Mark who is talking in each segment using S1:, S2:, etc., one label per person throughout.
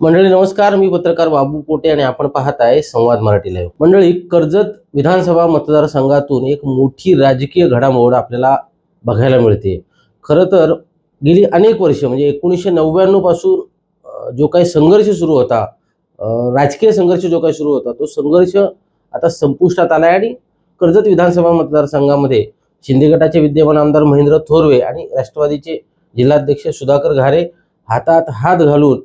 S1: मंडळी नमस्कार, मी पत्रकार बाबू पोटे आणि आपण पाहत आहे संवाद मराठी लाईव्ह। मंडळी, कर्जत विधानसभा मतदारसंघातून एक मोठी राजकीय घडामोड आपल्याला बघायला मिळते। खरं तर गेली अनेक वर्ष म्हणजे 1999 पासून जो काही संघर्ष सुरू होता, राजकीय संघर्ष जो काही सुरू होता, तो संघर्ष आता संपुष्टात आलाय आणि कर्जत विधानसभा मतदारसंघामध्ये शिंदे गटाचे विद्यमान आमदार महेंद्र थोरवे आणि राष्ट्रवादीचे जिल्हाध्यक्ष सुधाकर घारे हातात हात घालून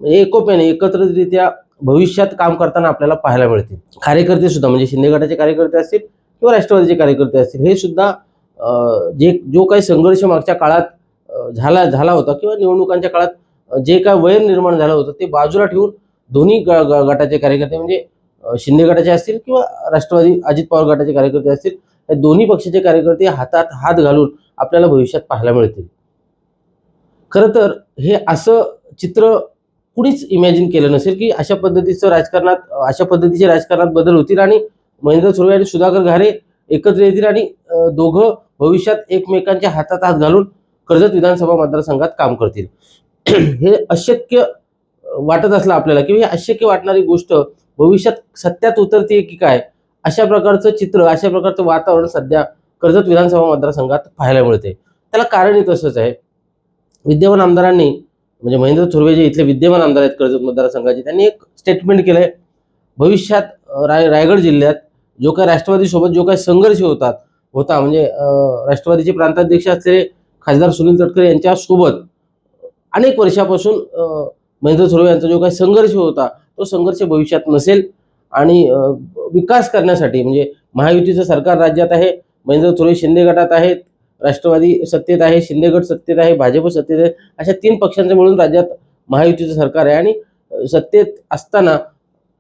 S1: एकोप्याने एकत्रितरित्या भविष्यात काम करताना आपल्याला पाहायला मिळतील। कार्यकर्ते सुद्धा म्हणजे शिंदे गटाचे कार्यकर्ते असतील किंवा राष्ट्रवादीचे कार्यकर्ते असतील, हे सुद्धा जो काही संघर्ष मागच्या काळात झाला होता किंवा निवडणुकांच्या काळात जे काय वैर निर्माण झालं होतं ते बाजूला ठेवून दोन्ही गटाचे कार्यकर्ते म्हणजे शिंदे गटाचे असतील किंवा राष्ट्रवादी अजित पवार गटाचे कार्यकर्ते असतील, या दोन्ही पक्षाचे कार्यकर्ते हातात हात घालून आपल्याला भविष्यात पाहायला मिळतील। खरं तर हे असं चित्र कुणीच इमॅजिन केलं नसेल की अशा पद्धतीचे राजकारणात बदल होतील आणि महेंद्र थोरवे आणि सुधाकर घारे एकत्र येतील आणि दोघं भविष्यात एकमेकांच्या हातात हात घालून कर्जत विधानसभा मतदारसंघात काम करतील। हे अशक्य वाटत असलं आपल्याला किंवा ही अशक्य वाटणारी गोष्ट भविष्यात सत्यात उतरते की काय, अशा प्रकारचं चित्र, अशा प्रकारचं वातावरण सध्या कर्जत विधानसभा मतदारसंघात पाहायला मिळते। त्याला कारणही तसंच आहे। विद्यमान आमदारांनी म्हणजे महेंद्र थोरवे जे इथले विद्यमान आमदार आहेत कर्जत मतदारसंघाचे, त्यांनी एक स्टेटमेंट केलंय, भविष्यात रायगड जिल्ह्यात जो काही राष्ट्रवादीसोबत जो काही संघर्ष होता म्हणजे राष्ट्रवादीचे प्रांताध्यक्ष असलेले खासदार सुनील तटकरे यांच्यासोबत अनेक वर्षापासून महेंद्र थोरवे यांचा जो काही संघर्ष होता तो संघर्ष भविष्यात नसेल आणि विकास करण्यासाठी म्हणजे महायुतीचं सरकार राज्यात आहे, महेंद्र थोरवे शिंदे गटात आहेत, राष्ट्रवादी सत्तेत आहे, शिंदे गट सत्तेत आहे, भाजप सत्तेत आहे, अशा तीन पक्षांचे मिळून राज्यात महायुतीचं सरकार आहे आणि सत्तेत असताना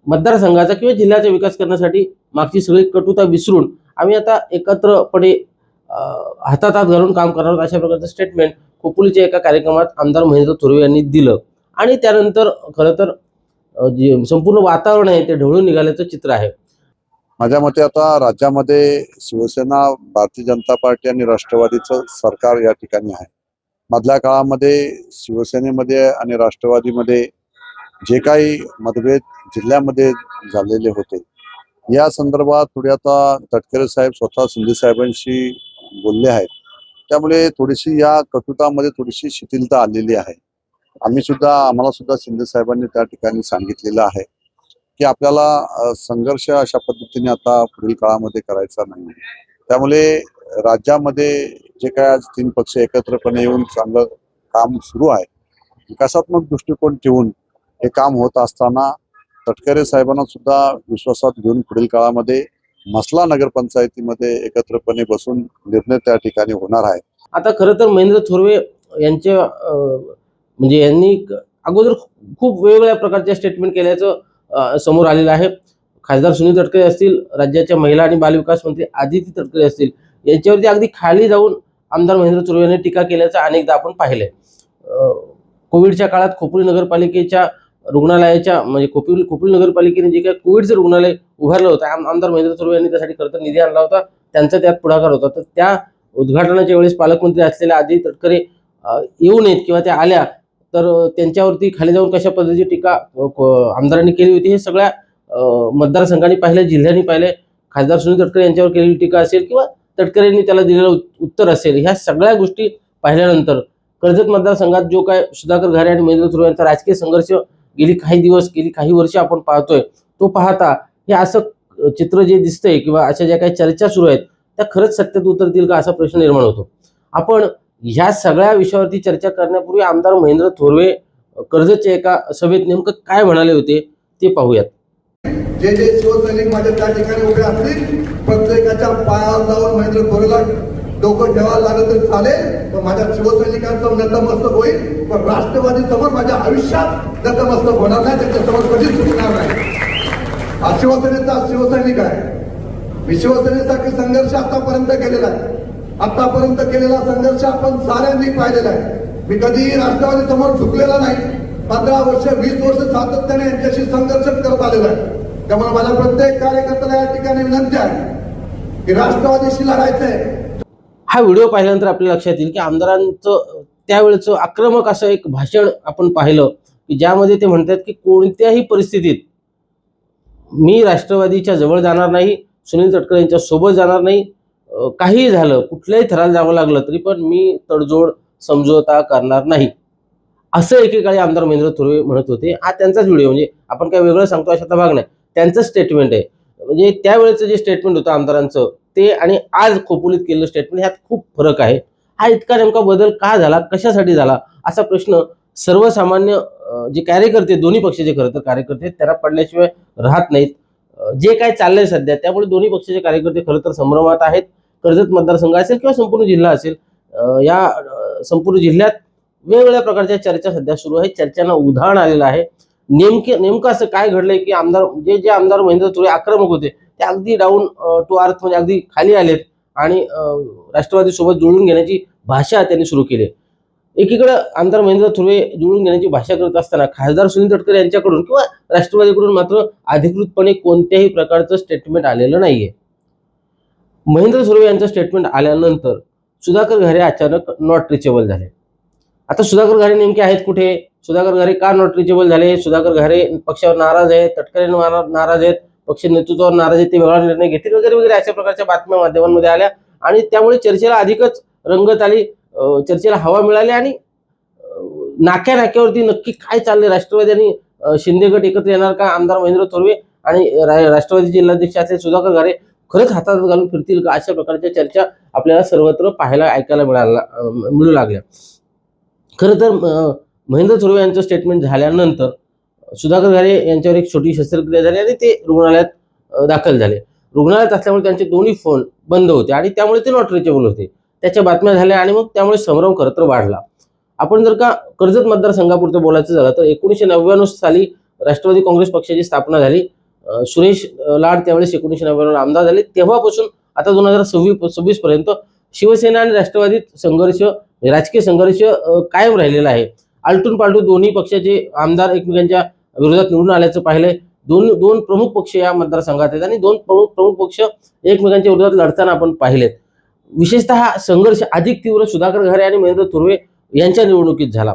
S1: मतदारसंघाचा किंवा जिल्ह्याचा विकास करण्यासाठी मागची सगळी कटुता विसरून आम्ही आता एकत्रपणे हातात हात घालून काम करणार आहोत, अशा प्रकारचं स्टेटमेंट खोपोलीच्या एका कार्यक्रमात आमदार महेंद्र थोरवे यांनी दिलं आणि त्यानंतर खरं तर जे संपूर्ण वातावरण आहे ते ढवळून निघाल्याचं चित्र आहे।
S2: माझ्या मते आता राज्यामध्ये शिवसेना, भारतीय जनता पार्टी आणि राष्ट्रवादीचं सरकार या ठिकाणी आहे। मधल्या काळामध्ये शिवसेनेमध्ये आणि राष्ट्रवादीमध्ये जे काही मतभेद जिल्ह्यामध्ये झालेले होते, या संदर्भात थोडी आता तटकरे साहेब स्वतः शिंदे साहेबांशी बोलले आहेत, त्यामुळे थोडीशी या कटुतामध्ये थोडीशी शिथिलता आलेली आहे। आम्हाला सुद्धा शिंदे साहेबांनी त्या ठिकाणी सांगितलेलं आहे की आपल्याला संघर्ष अशा पद्धतीने आता पुढील काळामध्ये करायचा नाही। त्यामुळे राज्यामध्ये जे काय आज तीन पक्ष एकत्रपणे येऊन चांगलं काम सुरू आहे, विकासात्मक दृष्टिकोन ठेवून हे काम होत असताना तटकरे साहेबांना सुद्धा विश्वासात घेऊन पुढील काळामध्ये मसला नगरपंचायतीमध्ये एकत्रपणे बसून निर्णय त्या ठिकाणी होणार आहे।
S1: आता खरं तर महेंद्र थोरवे यांच्या म्हणजे यांनी अगोदर खूप वेगवेगळ्या प्रकारच्या स्टेटमेंट केल्याचं समोर आलेलं आहे। खासदार सुनील तटकरे असतील, राज्याच्या महिला आणि बालविकास मंत्री आदिती तटकरे असतील, यांच्यावरती अगदी खाली जाऊन आमदार महेंद्र थोरवे यांनी टीका केल्याचं अनेकदा आपण पाहिलंय। कोविडच्या काळात खोपोली नगरपालिकेच्या रुग्णालयाच्या म्हणजे खोपोली नगरपालिकेने जे काही कोविडचं रुग्णालय उभारलं होतं, आमदार महेंद्र थोरवे यांनी त्यासाठी खरं तर निधी आणला होता, त्यांचा त्यात पुढाकार होता। तर त्या उद्घाटनाच्या वेळेस पालकमंत्री असलेल्या आदिती तटकरे येऊ नयेत किंवा त्या आल्या तर त्यांच्यावरती खाली जाऊन कशा पद्धतीची टीका आमदारांनी केली होती, हे सगळ्या मतदारसंघांनी पाहिलं, जिल्ह्यांनी पाहिले। खासदार सुनील तटकरे यांच्यावर केलेली टीका असेल किंवा तटकरेंनी त्याला दिलेलं उत्तर असेल, ह्या सगळ्या गोष्टी पाहिल्यानंतर कर्जत मतदारसंघात जो काय सुधाकर घारे आणि महेंद्र थोरवे यांचा राजकीय संघर्ष गेली काही वर्ष आपण पाहतोय, तो पाहता हे असं चित्र जे दिसतंय किंवा अशा ज्या काही चर्चा सुरू आहेत त्या खरंच सत्यात उतरतील का असा प्रश्न निर्माण होतो। आपण ह्या सगळ्या विषयावरती चर्चा करण्यापूर्वी आमदार महेंद्र थोरवे कर्जतच्या एका सभेत नेमकं काय म्हणाले होते ते पाहूयात।
S3: जे शिवसैनिक माझ्या त्या ठिकाणी उभे असतील, प्रत्येकाच्या पायावर जाऊन महेंद्र थोरवेला डोकं ठेवायला लागलं तर चालेल, पण माझ्या शिवसैनिकांचं नतमस्तक होईल, पण राष्ट्रवादी समोर माझ्या आयुष्यात नतमस्तक होणार नाही, त्याच्यासमोर कधीच चुकणार नाही। हा शिवसेनेचा शिवसैनिक आहे। मी शिवसेनेसाठी संघर्ष आतापर्यंत केलेला आहे, आतापर्यंत केलेला संघर्ष आपण साऱ्यांनी पाहिलेला आहे। मी कधीही राष्ट्रवादी समोर झुकलेला नाही। 15 वर्ष 20 वर्ष सातत्याने यांच्याशी संघर्ष करत आलेला आहे। त्यामुळे माझ्या प्रत्येक कार्यकर्त्याला या ठिकाणी विनंती आहे की राष्ट्रवादीशी लढायचंय।
S1: हा व्हिडिओ पाहिल्यानंतर आपल्या लक्षात येईल की आमदारांचं त्यावेळेचं आक्रमक असं एक भाषण आपण पाहिलं की ज्यामध्ये ते म्हणतात की कोणत्याही परिस्थितीत मी राष्ट्रवादीच्या जवळ जाणार नाही, सुनील तटकरे यांच्या सोबत जाणार नाही, काहीही झालं, कुठल्याही थराला जावं लागलं तरी पण मी तडजोड समझोता करणार नाही, असं एकेकाळी आमदार महेंद्र थोरवे म्हणत होते. हा त्यांचाच व्हिडिओ, म्हणजे आपण काय वेगळं सांगतो अशातला भाग नाही, त्यांचं स्टेटमेंट आहे. म्हणजे त्यावेळेचं जे स्टेटमेंट होतं आमदारांचं ते आणि आज खोपोलीत केलेलं स्टेटमेंट ह्यात खूप फरक आहे. हा इतका नेमका बदल का झाला, कशासाठी झाला, असा प्रश्न सर्वसामान्य जे कार्यकर्ते, दोन्ही पक्षाचे खरं तर कार्यकर्ते आहेत, त्यांना पडल्याशिवाय राहत नाहीत. जे काय चाललंय सध्या त्यामुळे दोन्ही पक्षाचे कार्यकर्ते खरं तर संभ्रमात आहेत. कर्जत मतदारसंघ असेल किंवा संपूर्ण जिल्हा असेल, या संपूर्ण जिल्ह्यात वेगवेगळ्या प्रकारच्या चर्चा सध्या सुरू आहेत. चर्चांना उधाण आलेलं आहे. नेमकं असं काय घडलंय की आमदार जे आमदार महेंद्र थोरवे आक्रमक होते ते अगदी डाऊन टू अर्थ, म्हणजे अगदी खाली आलेत आणि राष्ट्रवादी सोबत जुळून घेण्याची भाषा त्यांनी सुरू केली. एकीकडे आमदार महेंद्र थोरवे जुळून घेण्याची भाषा करत असताना खासदार सुनील तटकरे यांच्याकडून किंवा राष्ट्रवादीकडून मात्र अधिकृतपणे कोणत्याही प्रकारचं स्टेटमेंट आलेलं नाहीये. महेंद्र थोरवे यांचं स्टेटमेंट आल्यानंतर सुधाकर घारे अचानक नॉट रिचेबल झाले. आता सुधाकर घारे नेमके आहेत कुठे, सुधाकर घारे का नॉट रिचेबल झाले, सुधाकर घारे पक्षावर नाराज आहेत, तटकरेंवर नाराज आहेत, पक्ष नेतृत्वावर नाराज आहेत, ते वेगळा निर्णय घेतील वगैरे वगैरे अशा प्रकारच्या बातम्या माध्यमांमध्ये आल्या आणि त्यामुळे चर्चेला अधिकच रंगत आली, चर्चेला हवा मिळाली आणि नाक्या नाक्यावरती नक्की काय चाललंय, राष्ट्रवादी आणि शिंदे गट एकत्र येणार का, आमदार महेंद्र थोरवे आणि राष्ट्रवादी जिल्हाध्यक्ष असलेले सुधाकर घारे खरंच हातात घालून फिरतील का, अशा प्रकारच्या चर्चा आपल्याला सर्वत्र पाहायला ऐकायला मिळू लागल्या. खरं तर महेंद्र थोरवे यांचं स्टेटमेंट झाल्यानंतर सुधाकर घारे यांच्यावर एक छोटी शस्त्रक्रिया झाली आणि ते रुग्णालयात दाखल झाले. रुग्णालयात असल्यामुळे त्यांचे दोन्ही फोन बंद होते आणि त्यामुळे ते नॉट रिचेबल होते. त्याच्या बातम्या झाल्या आणि मग त्यामुळे संभ्रम खरं तर वाढला. आपण जर का कर्जत मतदारसंघापुरतं बोलायचं झालं तर 1999 साली राष्ट्रवादी काँग्रेस पक्षाची स्थापना झाली. सुरेश लाड त्यावेळेस 1999 आमदार झाले. तेव्हापासून आता 2026 पर्यंत शिवसेना आणि राष्ट्रवादीत संघर्ष, राजकीय संघर्ष कायम राहिलेला आहे. आलटून पालटून दोन्ही पक्षाचे आमदार एकमेकांच्या विरोधात निवडून आल्याचं पाहिलंय. दोन प्रमुख पक्ष या मतदारसंघात आहेत आणि दोन प्रमुख पक्ष एकमेकांच्या विरोधात लढताना आपण पाहिलेत. विशेषतः हा संघर्ष अधिक तीव्र सुधाकर घारे आणि महेंद्र थोरवे यांच्या निवडणुकीत झाला.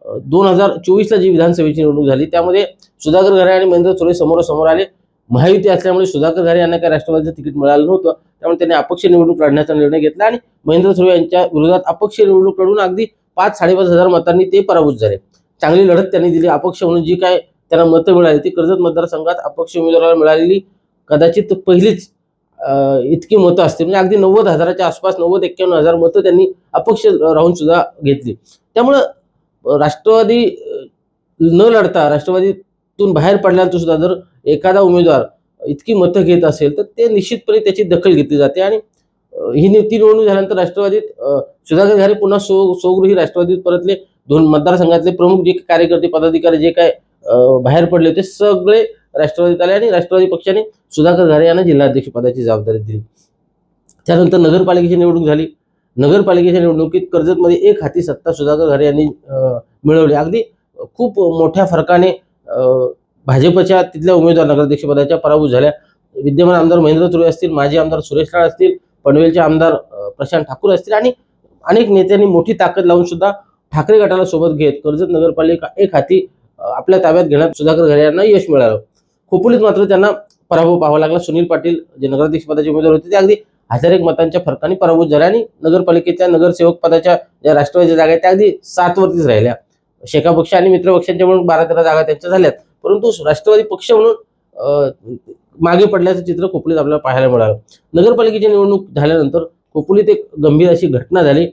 S1: 2024ला जी विधानसभेची निवडणूक झाली त्यामध्ये सुधाकर घारे आणि महेंद्र थोरवे समोरासमोर आले. महायुती असल्यामुळे सुधाकर घारे यांना काही राष्ट्रवादीचं तिकीट मिळालं नव्हतं, त्यामुळे त्यांनी अपक्ष निवडणूक लढण्याचा निर्णय घेतला आणि महेंद्र थोरवे यांच्या विरोधात अपक्ष निवडणूक लढून अगदी 5-5.5 हजार मतांनी ते पराभूत झाले. चांगली लढत त्यांनी दिली. अपक्ष म्हणून जी काय त्यांना मतं मिळाली ती कर्जत मतदारसंघात अपक्ष उमेदवाराला मिळालेली कदाचित पहिलीच इतकी मतं असतील, म्हणजे अगदी 90,000च्या आसपास, 90-91 हजार मतं त्यांनी अपक्ष राहून सुद्धा घेतली. त्यामुळं राष्ट्रवादी न लढता राष्ट्रवादीतून बाहेर पडल्यानंतर सुद्धा जर एखादा उमेदवार इतकी मतं घेत असेल तर ते निश्चितपणे त्याची दखल घेतली जाते आणि ही निवडणूक झाल्यानंतर राष्ट्रवादीत सुधाकर घारे पुन्हा स्वगृही राष्ट्रवादीत परतले. दोन मतदारसंघातले प्रमुख जे कार्यकर्ते, पदाधिकारी जे काय बाहेर पडले होते सगळे राष्ट्रवादीत आले आणि राष्ट्रवादी पक्षाने सुधाकर घारे यांना जिल्हाध्यक्ष पदाची जबाबदारी दिली. त्यानंतर नगरपालिकेची निवडणूक झाली. नगरपालिकेच्या निवडणुकीत कर्जतमध्ये एक हाती सत्ता सुधाकर घारे यांनी मिळवली. अगदी खूप मोठ्या फरकाने भाजपच्या तिथल्या उमेदवार नगराध्यक्षपदाच्या पराभूत झाल्या. विद्यमान आमदार महेंद्र थोरवे असतील, माजी आमदार सुरेश लाड असतील, पनवेलचे आमदार प्रशांत ठाकूर असतील आणि अनेक नेत्यांनी मोठी ताकद लावून सुद्धा ठाकरे गटाला सोबत घेत कर्जत नगरपालिका एक हाती आपल्या ताब्यात घेण्यात सुधाकर घारे यांना यश मिळालं. खोपोलीत मात्र त्यांना पराभव पाहावा लागला. सुनील पाटील जे नगराध्यक्ष पदाचे उमेदवार होते ते अगदी 1001 मतांच्या फरकाने पराभूत झाले आणि नगरपालिकेच्या नगरसेवक पदाच्या ज्या राष्ट्रवादीच्या जागा आहेत त्या अगदी 7 वरतीच राहिल्या. शेका पक्ष आणि मित्र पक्षांच्या म्हणून 12-13 जागा त्यांच्या झाल्यात, परंतु राष्ट्रवादी पक्ष म्हणून मागे पडल्याचं चित्र खोपोलीत आपल्याला पाहायला मिळालं. नगरपालिकेची निवडणूक झाल्यानंतर खोपोलीत एक गंभीर अशी घटना झाली,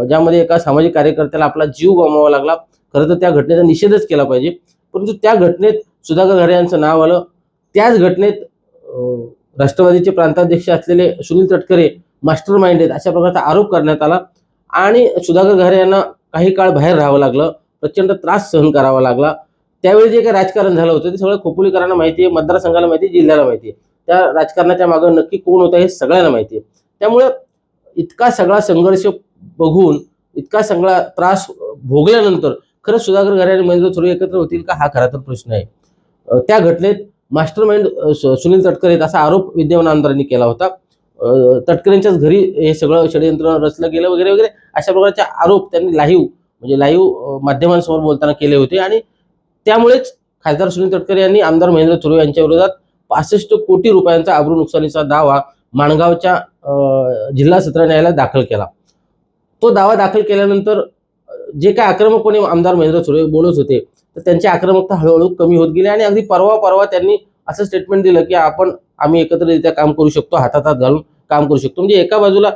S1: ज्यामध्ये एका सामाजिक कार्यकर्त्याला आपला जीव गमवावा लागला. खरं तर त्या घटनेचा निषेधच केला पाहिजे, परंतु त्या घटनेत सुधाकर घारे यांचं नाव आलं. त्याच घटनेत राष्ट्रवादीचे प्रांताध्यक्ष असलेले सुनील तटकरे मास्टर माइंड आहेत अशा प्रकारचा आरोप करण्यात आला आणि सुधाकर घारे यांना काही काळ बाहेर राहावं लागलं. प्रचंड त्रास सहन करावा लागला. त्यावेळी जे काही राजकारण झालं होतं ते सगळं खोपोलीकरांना माहिती आहे, मतदारसंघाला माहिती आहे, जिल्ह्याला माहिती आहे. त्या राजकारणाच्या मागे नक्की कोण होतं हे सगळ्यांना माहिती आहे. त्यामुळे इतका सगळा संघर्ष बघून, इतका सगळा त्रास भोगल्यानंतर खरंच सुधाकर घारे आणि महेंद्र थोरवे एकत्र होतील का हा खरा तर प्रश्न आहे. त्या घटनेत मास्टर माइंड सुनील तटकरे आहेत असा आरोप विद्यमान आमदारांनी केला होता. तटकरेंच्याच घरी हे सगळं षडयंत्र रचलं गेलं वगैरे वगैरे अशा प्रकारचे आरोप त्यांनी लाईव्ह माध्यमांसमोर बोलताना केले होते आणि त्यामुळेच खासदार सुनील तटकरे यांनी आमदार महेंद्र थोरवे यांच्या विरोधात 65 कोटी रुपयांचा अब्रू नुकसानीचा दावा माणगावच्या जिल्हा सत्र न्यायालयात दाखल केला. तो दावा दाखल केल्यानंतर जे काय आक्रमकपणे आमदार महेंद्र थोरवे बोलत होते तर त्यांची आक्रमकता हळूहळू कमी होत गेली आणि अगदी परवा त्यांनी असं स्टेटमेंट दिलं की आम्ही एकत्रितरित्या काम करू शकतो, हातात हात घालून काम करू शकतो. म्हणजे एका बाजूला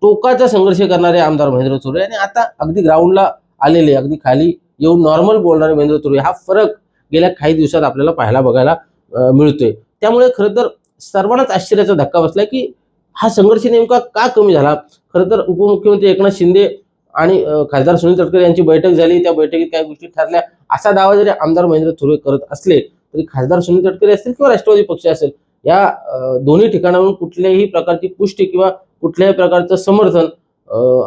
S1: टोकाचा संघर्ष करणारे आमदार महेंद्र थोरवे आणि आता अगदी ग्राउंडला आलेले, अगदी खाली येऊन नॉर्मल बोलणारे महेंद्र थोरवे, हा फरक गेल्या काही दिवसात आपल्याला बघायला मिळतोय. त्यामुळे खरं तर सर्वांनाच आश्चर्याचा धक्का बसलाय की हा संघर्ष नेमका का कमी झाला. खरं तर उपमुख्यमंत्री एकनाथ शिंदे आणि खासदार सुनील तटकरे यांची बैठक झाली, त्या बैठकीत काही गोष्टी ठरल्या असा दावा जरी आमदार महेंद्र थोरवे करत असले तरी खासदार सुनील तटकरे असतील किंवा राष्ट्रवादी पक्ष असेल, या दोन्ही ठिकाणावरून कुठल्याही प्रकारची पुष्टी किंवा कुठल्याही प्रकारचं समर्थन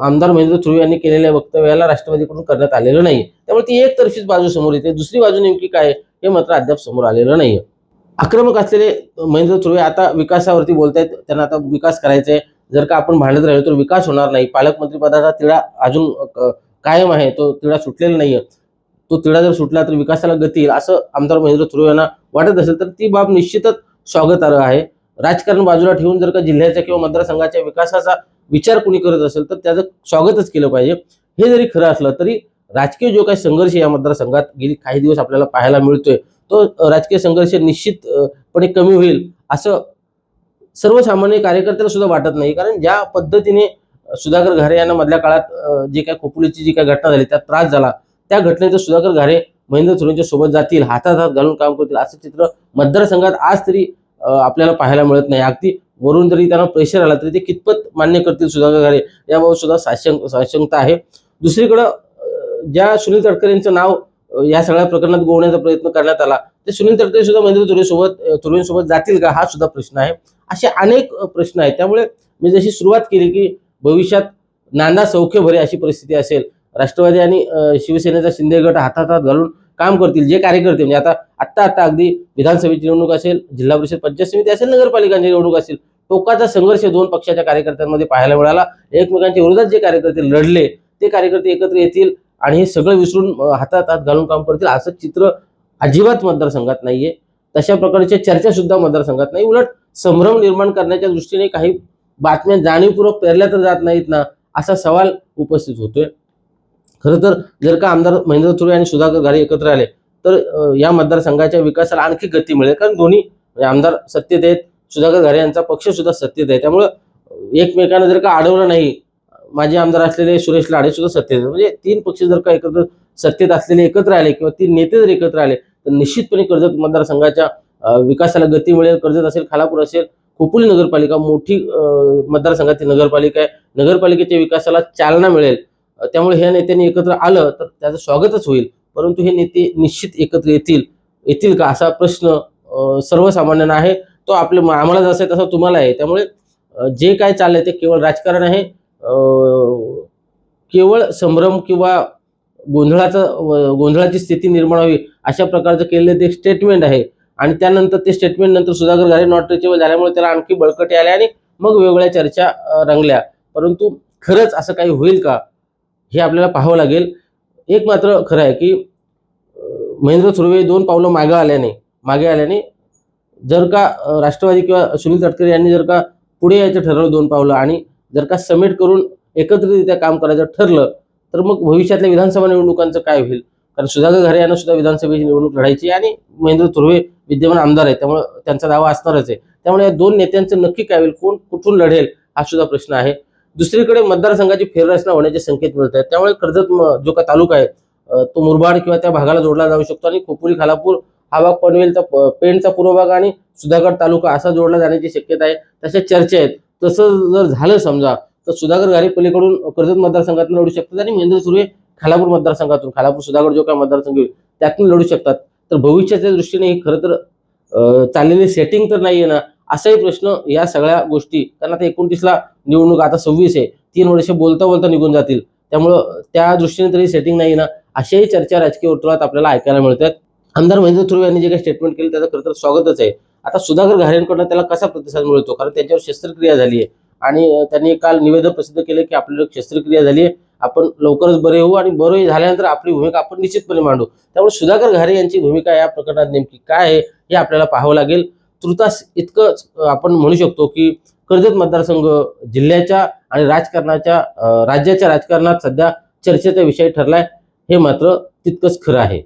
S1: आमदार महेंद्र थोरवे यांनी केलेल्या वक्तव्याला राष्ट्रवादीकडून करण्यात आलेलं नाही. त्यामुळे ती एकतर्फीच बाजू समोर येते. दुसरी बाजू नेमकी काय हे मात्र अद्याप समोर आलेलं नाहीये. आक्रमक असलेले महेंद्र थोरवे आता विकासावरती बोलतायत. त्यांना आता विकास करायचा आहे. जर का आपण भांडत राहिलो तर विकास होणार नाही. पालकमंत्री पदाचा तिढा अजून कायम आहे, तो तिढा सुटलेला नाहीये. तो तिढा जर सुटला तर विकासाला गती येईल असं आमदार महेंद्र थोरवे यांना वाटत असेल तर ती बाब निश्चितच स्वागतार्ह आहे. राजकारण बाजूला ठेवून जर का जिल्ह्याच्या किंवा मतदारसंघाच्या विकासाचा विचार कोणी करत असेल तर त्याचं स्वागतच केलं पाहिजे. हे जरी खरं असलं तरी राजकीय जो काही संघर्ष या मतदारसंघात गेली काही दिवस आपल्याला पाहायला मिळतोय तो राजकीय संघर्ष निश्चितपणे कमी होईल असं सर्वसामान्य कार्यकर्त्याला सुद्धा वाटत नाही. कारण ज्या पद्धतीने सुधाकर घारे यांना मधल्या काळात जे काय खोपोलीची जी काही घटना झाली त्यात त्रास झाला, त्या घटनेचं सुधाकर घारे महेंद्र थोरवेंच्या सोबत जातील, हातात हात घालून काम करतील असं चित्र मतदारसंघात आज तरी आपल्याला पाहायला मिळत नाही. अगदी वरून जरी त्यांना प्रेशर आला तरी ते कितपत मान्य करतील सुधाकर घारे याबाबत सुद्धा साशंकता आहे. दुसरीकडं ज्या सुनील तटकरे यांचं नाव या सगळ्या प्रकरणात गोवण्याचा प्रयत्न करण्यात आला ते सुनील तटकरे सुद्धा महेंद्र थोरवेंसोबत जातील का हा सुद्धा प्रश्न आहे. असे अनेक प्रश्न आहेत. त्यामुळे मी जशी सुरुवात केली की भविष्यात नांदा सौख्य भरे अशी परिस्थिती असेल, राष्ट्रवादी आणि शिवसेनेचा शिंदे गट हातात हात घालून काम करतील. जे कार्यकर्ते म्हणजे आता अगदी विधानसभेची निवडणूक असेल, जिल्हा परिषद पंचायत समिती असेल, नगरपालिकांची निवडणूक असेल, टोकाचा संघर्ष दोन पक्षाच्या कार्यकर्त्यांमध्ये पाहायला मिळाला. एकमेकांच्या विरोधात जे कार्यकर्ते लढले ते कार्यकर्ते एकत्र येतील आणि हे सगळं विसरून हातात हात घालून काम करतील असं चित्र अजिबात मतदारसंघात नाहीये. तशा प्रकारच्या चर्चा सुद्धा मतदारसंघात नाही. उलट संभ्रम निर्माण करण्याच्या दृष्टीने काही बातम्या जाणीवपूर्वक पेरल्या तर जात नाहीत ना असा सवाल उपस्थित होतोय. खरं तर जर का आमदार महेंद्र थोरवे आणि सुधाकर घारे एकत्र आले तर या मतदारसंघाच्या विकासाला आणखी गती मिळेल. कारण दोन्ही आमदार सत्तेत आहेत, सुधाकर घारे यांचा पक्ष सुद्धा सत्तेत आहे. त्यामुळं एकमेकांना जर का अडवलं नाही, माजी आमदार असलेले सुरेश लाडे सुद्धा सत्तेत आहेत, म्हणजे तीन पक्ष जर का एकत्र सत्तेत असलेले एकत्र आले किंवा तीन नेते जर एकत्र आले तर निश्चितपणे कर्जत मतदारसंघाच्या विकासाला गती मिळेल. कर्जत असेल, खालापूर असेल, खोपोली नगरपालिका मोठी मतदारसंघातील नगरपालिका आहे, नगरपालिकेच्या विकासाला चालना मिळेल. त्यामुळे ह्या नेत्यांनी एकत्र आलं तर त्याचं स्वागतच होईल. परंतु हे नेते निश्चित एकत्र येतील का असा प्रश्न सर्वसामान्यांना आहे. तो आम्हाला जसा आहे तसा तुम्हाला आहे. त्यामुळे जे काय चाललंय ते केवळ राजकारण आहे. केवळ संभ्रम किंवा गोंधळाची स्थिती निर्माण व्हावी अशा प्रकारचं केलेलं ते एक स्टेटमेंट आहे आणि त्यानंतर ते स्टेटमेंट नंतर सुधाकर घारे नॉट रिचेबल झाल्यामुळे त्याला आणखी बळकटी आल्या आणि मग वेगवेगळ्या चर्चा रंगल्या. परंतु खरंच असं काही होईल का हे आपल्याला पाहावं लागेल. एक मात्र खरं आहे की महेंद्र थोरवे दोन पावलं मागे आल्याने जर का राष्ट्रवादी किंवा सुनील तटकरे यांनी जर का पुढे यायचं ठरवलं दोन पावलं आणि जर का समेट करून एकत्रितरित्या काम करायचं ठरलं तर मग भविष्यातल्या विधानसभा निवडणुकांचं काय होईल. कारण सुधाकर घारे यांना सुद्धा विधानसभेची निवडणूक लढायची आणि महेंद्र थोरवे विद्यमान आमदार आहेत, त्यामुळे त्यांचा दावा असणारच आहे. त्यामुळे या दोन नेत्यांचं नक्की काय होईल, कोण कुठून लढेल हा सुद्धा प्रश्न आहे. दुसरीकडे मतदारसंघाची फेररचना होण्याचे संकेत मिळत आहेत. त्यामुळे कर्जत जो का तालुका आहे तो मुरबाड किंवा त्या भागाला जोडला जाऊ शकतो आणि खोपोली, खालापूर हा भाग पनवेलचा पेणचा पूर्व भाग आणि सुधागड तालुका असा जोडला जाण्याची शक्यता आहे. तशा चर्चा आहेत. तसं जर झालं समजा तर सुधाकर घारे पलीकडून कर्जत मतदारसंघातून लढू शकतात आणि महेंद्र थोरवे खालापूर मतदारसंघातून, खालापूर सुधागड जो काय मतदारसंघ होईल त्यातून लढू शकतात. तर भविष्याच्या दृष्टीने ही खरं तर चाललेली सेटिंग तर नाहीये ना असाही प्रश्न या सगळ्या गोष्टी. कारण आता 29ला निवडणूक, आता 26 आहे, 3 वर्ष बोलता निघून जातील. त्यामुळं त्या दृष्टीने तरी सेटिंग नाही ना अशाही चर्चा राजकीय वर्तुळात आपल्याला ऐकायला मिळतात. आमदार महेंद्र थोरवे यांनी जे काही स्टेटमेंट केलं त्याचं खरं तर स्वागतच आहे. आता सुधाकर घारेंकडनं त्याला कसा प्रतिसाद मिळतो, कारण त्यांच्यावर शस्त्रक्रिया झाली आहे आणि त्यांनी काल निवेदन प्रसिद्ध केलं की आपल्याला शस्त्रक्रिया झाली आहे आपण लवकरच बरे होऊ आणि बरे झाल्यानंतर आपली भूमिका आपण निश्चितपणे मांडू. त्यामुळे सुधाकर घारे यांची भूमिका या प्रकरणात नेमकी काय आहे हे आपल्याला पाहावं लागेल. तुर्तास इतकंच आपण म्हणू शकतो की कर्जत मतदारसंघ जिल्ह्याच्या आणि राज्याच्या राजकारणात सध्या चर्चेचा विषय ठरलाय, हे मात्र तितकंच खरं आहे.